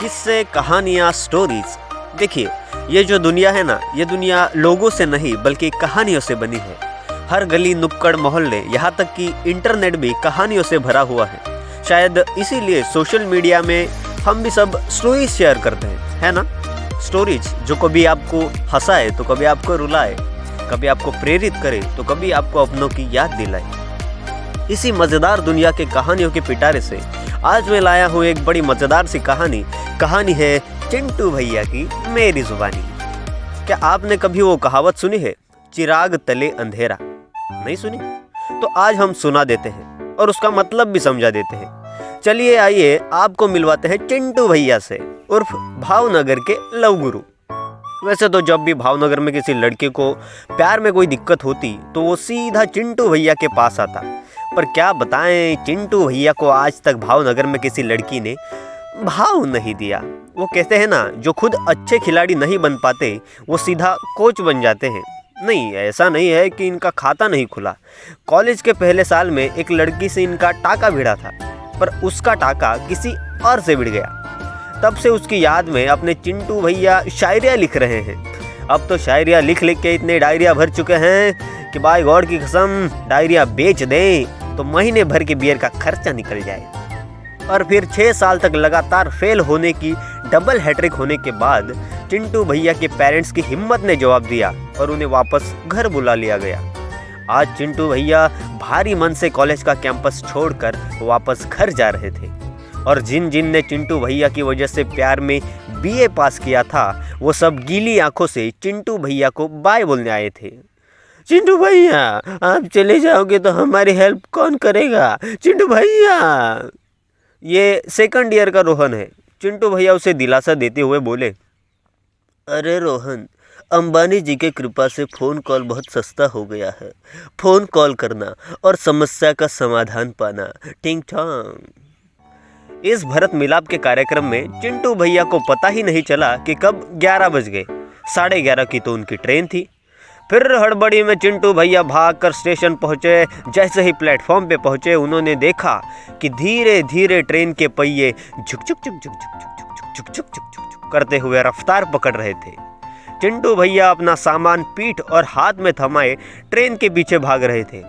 किस्से, कहानियाँ, स्टोरीज। देखिए, ये जो दुनिया है ना, ये दुनिया लोगों से नहीं बल्कि कहानियों से बनी है। हर गली, नुक्कड़, मोहल्ले, यहाँ तक कि इंटरनेट भी कहानियों से भरा हुआ है। शायद इसीलिए सोशल मीडिया में हम भी सब स्टोरीज शेयर करते हैं, है ना? स्टोरीज जो कभी आपको हंसाए तो कभी आपको रुलाए, कभी आपको प्रेरित करे तो कभी आपको अपनों की याद दिलाए। इसी मज़ेदार दुनिया के कहानियों के पिटारे से आज मैं लाया हूँ एक बड़ी मज़ेदार सी कहानी है चिंटू भैया की मेरी जुबानी। क्या आपने कभी वो कहावत सुनी है, चिराग तले अंधेरा? नहीं सुनी? तो आज हम सुना देते हैं और उसका मतलब भी समझा देते हैं। चलिए आइए आपको मिलवाते हैं चिंटू भैया से, उर्फ भावनगर के लव गुरु। वैसे तो जब भी भावनगर में किसी लड़के को प्यार में कोई दिक्कत होती तो वो सीधा चिंटू भैया के पास आता। पर क्या बताएं, चिंटू भैया को आज तक भावनगर में किसी लड़की ने भाव नहीं दिया। वो कहते हैं ना, जो खुद अच्छे खिलाड़ी नहीं बन पाते वो सीधा कोच बन जाते हैं। नहीं, ऐसा नहीं है कि इनका खाता नहीं खुला। कॉलेज के पहले साल में एक लड़की से इनका टाका भिड़ा था, पर उसका टाका किसी और से भिड़ गया। तब से उसकी याद में अपने चिंटू भैया शायरियाँ लिख रहे हैं। अब तो शायरियाँ लिख लिख के इतने डायरिया भर चुके हैं कि बाय गॉड की कसम, डायरिया बेच दें तो महीने भर के बियर का खर्चा निकल जाए। और फिर 6 साल तक लगातार फेल होने की डबल हैट्रिक होने के बाद चिंटू भैया के पेरेंट्स की हिम्मत ने जवाब दिया और उन्हें वापस घर बुला लिया गया। आज चिंटू भैया भारी मन से कॉलेज का कैंपस छोड़कर वापस घर जा रहे थे। और जिन जिन ने चिंटू भैया की वजह से प्यार में बीए पास किया था, वो सब गीली आंखों से चिंटू भैया को बाय बोलने आए थे। चिंटू भैया, आप चले जाओगे तो हमारी हेल्प कौन करेगा? चिंटू भैया। ये सेकंड ईयर का रोहन है। चिंटू भैया उसे दिलासा देते हुए बोले, अरे रोहन, अंबानी जी के कृपा से फ़ोन कॉल बहुत सस्ता हो गया है। फ़ोन कॉल करना और समस्या का समाधान पाना, टिंग टॉन्ग। इस भरत मिलाप के कार्यक्रम में चिंटू भैया को पता ही नहीं चला कि कब 11 बज गए। 11:30 की तो उनकी ट्रेन थी। फिर हड़बड़ी में चिंटू भैया भागकर स्टेशन पहुंचे। जैसे ही प्लेटफॉर्म पे पहुंचे, उन्होंने देखा कि धीरे धीरे ट्रेन के पहिए झुक झुक झुक झुक झुक झुक झुक झुक झुक झुक करते हुए रफ्तार पकड़ रहे थे। चिंटू भैया अपना सामान पीठ और हाथ में थमाए ट्रेन के पीछे भाग रहे थे।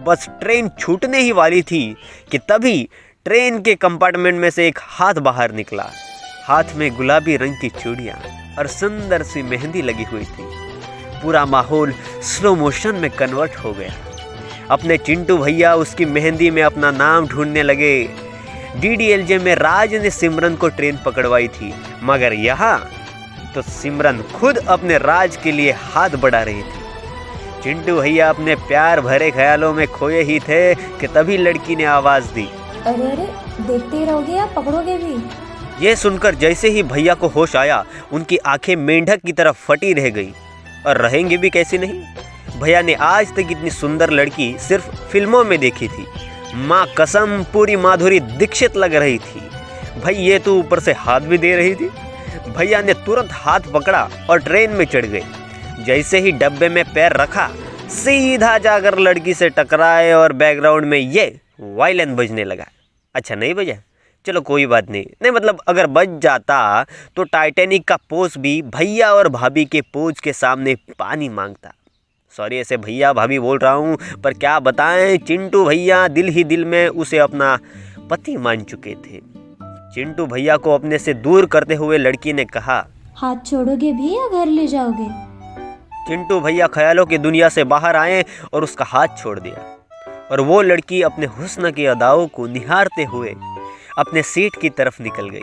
बस ट्रेन छूटने ही वाली थी कि तभी ट्रेन के कंपार्टमेंट में से एक हाथ बाहर निकला। हाथ में गुलाबी रंग की चूड़ियाँ और सुंदर सी मेहंदी लगी हुई थी। पूरा माहौल स्लो मोशन में कन्वर्ट हो गया। अपने चिंटू भैया उसकी मेहंदी में अपना नाम ढूंढने लगे। डीडीएलजे में राज ने सिमरन को ट्रेन पकड़वाई थी, मगर यहाँ तो सिमरन खुद अपने राज के लिए हाथ बढ़ा रही थी। चिंटू भैया अपने प्यार भरे ख्यालों में खोए ही थे कि तभी लड़की ने आवाज़ दी, अरे अरे, देखते ही रहोगे या पकड़ोगे भी? ये सुनकर जैसे ही भैया को होश आया, उनकी आंखें मेंढक की तरफ फटी रह गई। और रहेंगे भी कैसी नहीं। भैया ने आज तक इतनी सुंदर लड़की सिर्फ फिल्मों में देखी थी। माँ कसम, पूरी माधुरी दीक्षित लग रही थी। भाई ये तो ऊपर से हाथ भी दे रही थी। भैया ने तुरंत हाथ पकड़ा और ट्रेन में चढ़ गए। जैसे ही डब्बे में पैर रखा, सीधा जाकर लड़की से टकराए और बैकग्राउंड में ये वायलिन बजने लगा। अच्छा, नहीं बजा? चलो कोई बात नहीं, मतलब अगर बच जाता तो टाइटैनिक का पोज भी भैया और भाभी के पोज के सामने पानी मांगता। सॉरी, ऐसे भैया भाभी बोल रहा हूँ, पर क्या बताएं, चिंटू भैया दिल ही दिल में उसे अपना पति मान चुके थे। चिंटू भैया को अपने से दूर करते हुए लड़की ने कहा, हाथ छोड़ोगे भी या घर ले जाओगे? चिंटू भैया ख्यालों की दुनिया से बाहर आए और उसका हाथ छोड़ दिया। और वो लड़की अपने हुस्न की अदाओं को निहारते हुए अपने सीट की तरफ निकल गई।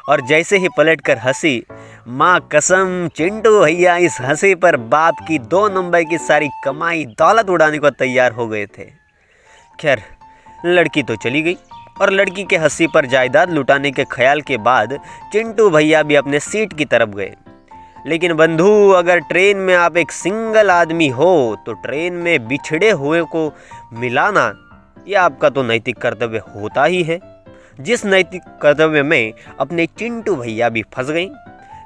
और जैसे ही पलटकर हंसी, माँ कसम, चिंटू भैया इस हंसी पर बाप की 2 नंबर की सारी कमाई दौलत उड़ाने को तैयार हो गए थे। खैर, लड़की तो चली गई और लड़की के हंसी पर जायदाद लुटाने के ख्याल के बाद चिंटू भैया भी अपने सीट की तरफ गए। लेकिन बंधु, अगर ट्रेन में आप एक सिंगल आदमी हो तो ट्रेन में बिछड़े हुए को मिलाना ये आपका तो नैतिक कर्तव्य होता ही है। जिस नैतिक कर्तव्य में अपने चिंटू भैया भी फंस गई।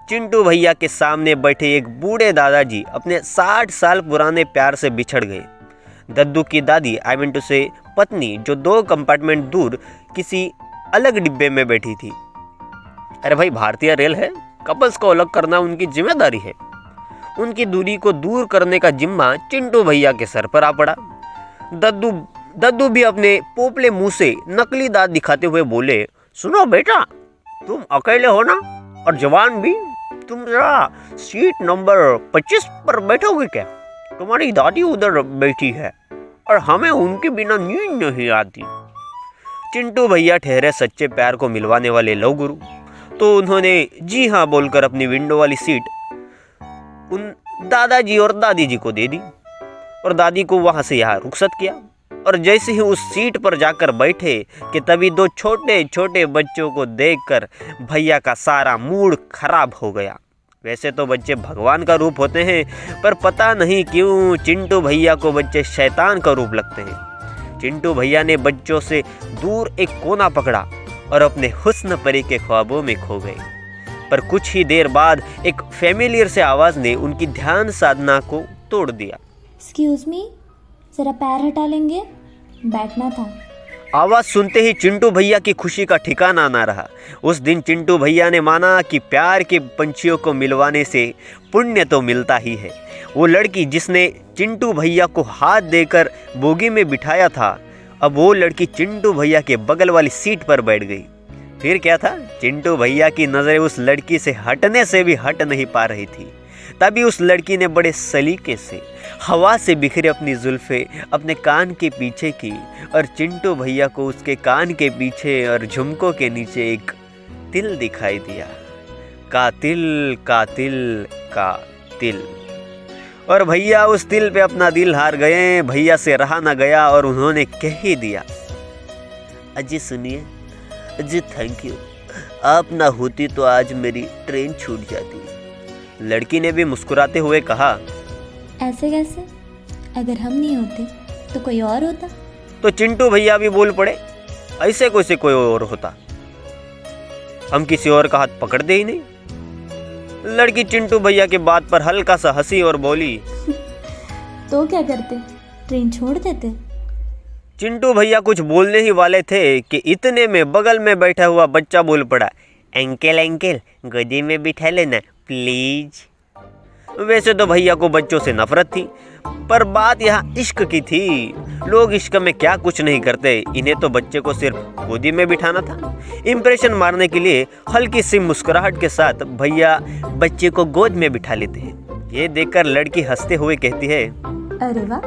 चिंटू भैया के सामने बैठे एक बूढ़े दादाजी अपने 60 साल पुराने प्यार से बिछड़ गए। दद्दू की दादी, आई मीन टू से पत्नी, जो 2 कंपार्टमेंट दूर किसी अलग डिब्बे में बैठी थी। अरे भाई, भारतीय रेल है, कपल्स को अलग करना उनकी जिम्मेदारी है। उनकी दूरी को दूर करने का जिम्मा चिंटू भैया के सर पर आ पड़ा। दद्दू भी अपने पोपले मुंह से नकली दांत दिखाते हुए बोले, सुनो बेटा, तुम अकेले हो ना, और जवान भी, तुम जरा सीट नंबर 25 पर बैठोगे क्या? तुम्हारी दादी उधर बैठी है और हमें उनके बिना नींद नहीं आती। चिंटू भैया ठहरे सच्चे प्यार को मिलवाने वाले लव गुरु, तो उन्होंने जी हाँ बोलकर अपनी विंडो वाली सीट उन दादाजी और दादी जी को दे दी और दादी को वहां से यहाँ रुखसत किया। और जैसे ही उस सीट पर जाकर बैठे कि तभी दो छोटे छोटे बच्चों को देखकर भैया का सारा मूड खराब हो गया। वैसे तो बच्चे भगवान का रूप होते हैं, पर पता नहीं क्यों चिंटू भैया को बच्चे शैतान का रूप लगते हैं। चिंटू भैया ने बच्चों से दूर एक कोना पकड़ा और अपने हुस्न परी के ख्वाबों में खो गए। पर कुछ ही देर बाद एक फैमिलियर से आवाज ने उनकी ध्यान साधना को तोड़ दिया। एक्सक्यूज मी, जरा पैर हटा लेंगे, बैठना था। आवाज सुनते ही चिंटू भैया की खुशी का ठिकाना ना रहा। उस दिन चिंटू भैया ने माना कि प्यार के पंछियों को मिलवाने से पुण्य तो मिलता ही है। वो लड़की जिसने चिंटू भैया को हाथ देकर बोगी में बिठाया था, अब वो लड़की चिंटू भैया के बगल वाली सीट पर बैठ गई। फिर क्या था, चिंटू भैया की नज़रें उस लड़की से हटने से भी हट नहीं पा रही थी। तभी उस लड़की ने बड़े सलीके से हवा से बिखरे अपनी जुल्फे अपने कान के पीछे की और चिंटू भैया को उसके कान के पीछे और झुमकों के नीचे एक तिल दिखाई दिया। कातिल कातिल कातिल। और भैया उस तिल पे अपना दिल हार गए। भैया से रहा ना गया और उन्होंने कह ही दिया, अजी सुनिए, अजी थैंक यू, आप ना होती तो आज मेरी ट्रेन छूट जाती। लड़की ने भी मुस्कुराते हुए कहा, ऐसे कैसे? अगर हम नहीं होते तो कोई और होता। तो चिंटू भैया भी बोल पड़े, ऐसे कैसे कोई और होता, हम किसी और का हाथ पकड़ते ही नहीं। लड़की चिंटू भैया के बात पर हल्का सा हंसी और बोली, तो क्या करते, ट्रेन छोड़ देते। चिंटू भैया कुछ बोलने ही वाले थे कि इतने में बगल में बैठा हुआ बच्चा बोल पड़ा, अंकल अंकल गोदी में बिठा लेना प्लीज। वैसे तो भैया को बच्चों से नफरत थी, पर बात यहाँ इश्क की थी। लोग इश्क में क्या कुछ नहीं करते, इन्हें तो बच्चे को सिर्फ गोदी में बिठाना था। इम्प्रेशन मारने के लिए हल्की सी मुस्कुराहट के साथ भैया बच्चे को गोद में बिठा लेते हैं। ये देखकर लड़की हंसते हुए कहती है, अरे वाह,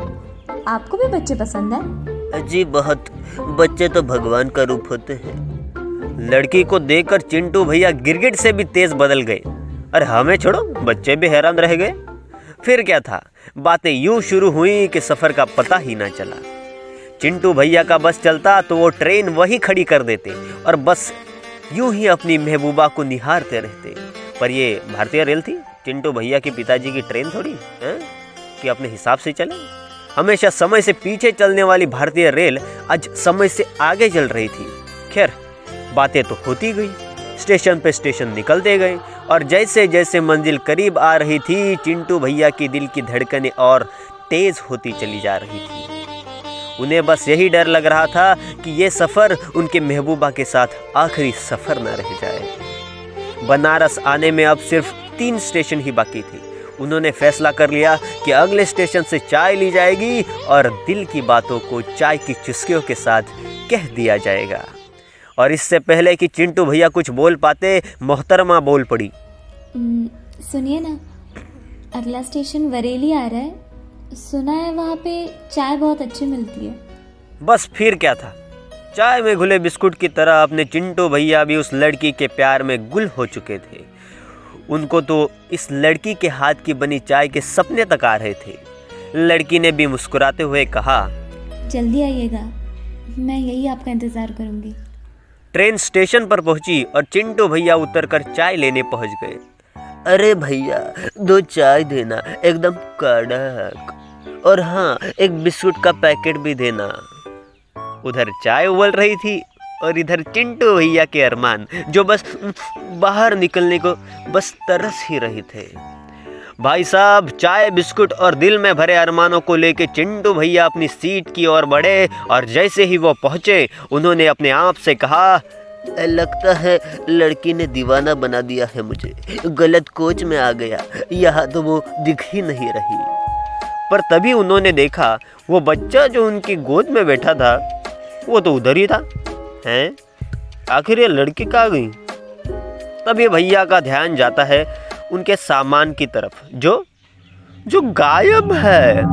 आपको भी बच्चे पसंद है? जी बहुत, बच्चे तो भगवान का रूप होते हैं। लड़की को देखकर चिंटू भैया गिरगिट से भी तेज बदल गए। अरे हमें छोड़ो, बच्चे भी हैरान रह गए। फिर क्या था, बातें यूं शुरू हुई कि सफर का पता ही ना चला। चिंटू भैया का बस चलता तो वो ट्रेन वहीं खड़ी कर देते और बस यूं ही अपनी महबूबा को निहारते रहते। पर ये भारतीय रेल थी, चिंटू भैया के पिताजी की ट्रेन थोड़ी है कि अपने हिसाब से चले। हमेशा समय से पीछे चलने वाली भारतीय रेल आज समय से आगे चल रही थी। खैर, बातें तो होती गई, स्टेशन पे स्टेशन निकलते गए और जैसे जैसे मंजिल करीब आ रही थी, चिंटू भैया की दिल की धड़कनें और तेज होती चली जा रही थी। उन्हें बस यही डर लग रहा था कि ये सफ़र उनके महबूबा के साथ आखिरी सफ़र न रह जाए। बनारस आने में अब सिर्फ 3 स्टेशन ही बाकी थे। उन्होंने फैसला कर लिया कि अगले स्टेशन से चाय ली जाएगी और दिल की बातों को चाय की चुस्कियों के साथ कह दिया जाएगा। और इससे पहले कि चिंटू भैया कुछ बोल पाते, मोहतरमा बोल पड़ी, सुनिए ना, अगला स्टेशन बरेली आ रहा है, सुना है वहाँ पे चाय बहुत अच्छी मिलती है। बस फिर क्या था, चाय में घुले बिस्कुट की तरह अपने चिंटू भैया भी उस लड़की के प्यार में गुल हो चुके थे। उनको तो इस लड़की के हाथ की बनी चाय के सपने तक आ रहे थे। लड़की ने भी मुस्कुराते हुए कहा, जल्दी आइएगा, मैं यही आपका इंतज़ार करूँगी। ट्रेन स्टेशन पर पहुंची और चिंटू भैया उतरकर चाय लेने पहुंच गए। अरे भैया 2 चाय देना, एकदम कड़क, और हाँ एक बिस्कुट का पैकेट भी देना। उधर चाय उबल रही थी और इधर चिंटू भैया के अरमान जो बस बाहर निकलने को बस तरस ही रहे थे। भाई साहब, चाय बिस्कुट और दिल में भरे अरमानों को लेके चिंटू भैया अपनी सीट की ओर बढ़े और जैसे ही वो पहुंचे, उन्होंने अपने आप से कहा, लगता है लड़की ने दीवाना बना दिया है मुझे, गलत कोच में आ गया, यहाँ तो वो दिख ही नहीं रही। पर तभी उन्होंने देखा वो बच्चा जो उनकी गोद में बैठा था वो तो उधर ही था। हैं? आखिर ये लड़की कहाँ गई? तब ये भैया का ध्यान जाता है उनके सामान की तरफ जो गायब है।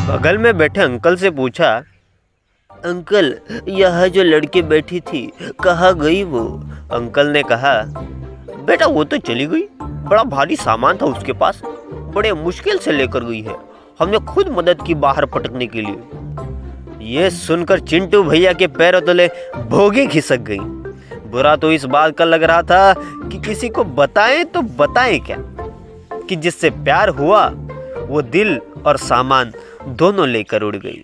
बगल में बैठे अंकल से पूछा, अंकल यह जो लड़की बैठी थी कहाँ गई वो? अंकल ने कहा, बेटा वो तो चली गई, बड़ा भारी सामान था उसके पास, बड़े मुश्किल से लेकर गई है, हमने खुद मदद की बाहर पटकने के लिए। ये सुनकर चिंटू भैया के पैरों तले भोगी खिसक गई। बुरा तो इस बात का लग रहा था कि किसी को बताएं तो बताएं क्या, कि जिससे प्यार हुआ वो दिल और सामान दोनों लेकर उड़ गई।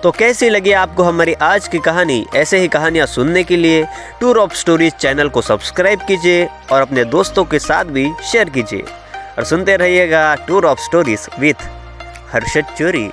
तो कैसी लगी आपको हमारी आज की कहानी? ऐसे ही कहानियाँ सुनने के लिए टूर ऑफ स्टोरीज चैनल को सब्सक्राइब कीजिए और अपने दोस्तों के साथ भी शेयर कीजिए और सुनते रहिएगा tour of stories with Harshad चोरी।